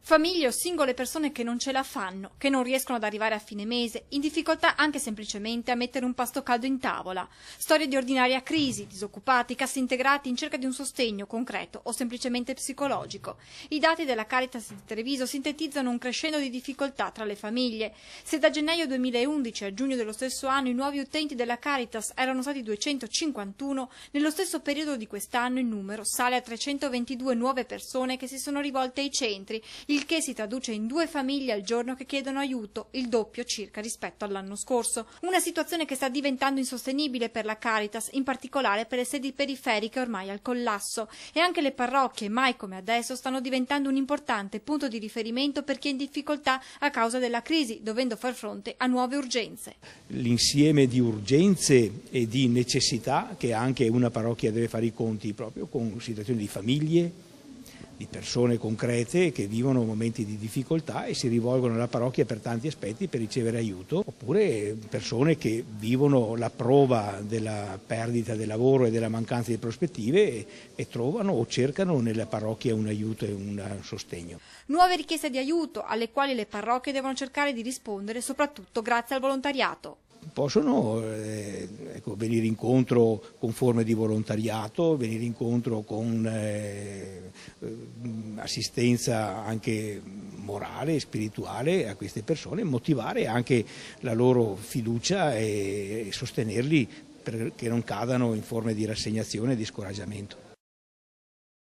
Famiglie o singole persone che non ce la fanno, che non riescono ad arrivare a fine mese, in difficoltà anche semplicemente a mettere un pasto caldo in tavola. Storie di ordinaria crisi, disoccupati, cassintegrati in cerca di un sostegno concreto o semplicemente psicologico. I dati della Caritas di Treviso sintetizzano un crescendo di difficoltà tra le famiglie. Se da gennaio 2011 a giugno dello stesso anno i nuovi utenti della Caritas erano stati 251, nello stesso periodo di quest'anno il numero sale a 322 nuove persone che si sono rivolte ai centri, il che si traduce in 2 famiglie al giorno che chiedono aiuto, il doppio circa rispetto all'anno scorso. Una situazione che sta diventando insostenibile per la Caritas, in particolare per le sedi periferiche ormai al collasso. E anche le parrocchie, mai come adesso, stanno diventando un importante punto di riferimento per chi è in difficoltà a causa della crisi, dovendo far fronte a nuove urgenze. L'insieme di urgenze e di necessità che anche una parrocchia deve fare i conti proprio con situazioni di famiglie, di persone concrete che vivono momenti di difficoltà e si rivolgono alla parrocchia per tanti aspetti per ricevere aiuto, oppure persone che vivono la prova della perdita del lavoro e della mancanza di prospettive e trovano o cercano nella parrocchia un aiuto e un sostegno. Nuove richieste di aiuto alle quali le parrocchie devono cercare di rispondere, soprattutto grazie al volontariato. Possono venire incontro con forme di volontariato, venire incontro con assistenza anche morale e spirituale a queste persone, motivare anche la loro fiducia e sostenerli perché non cadano in forme di rassegnazione e di scoraggiamento.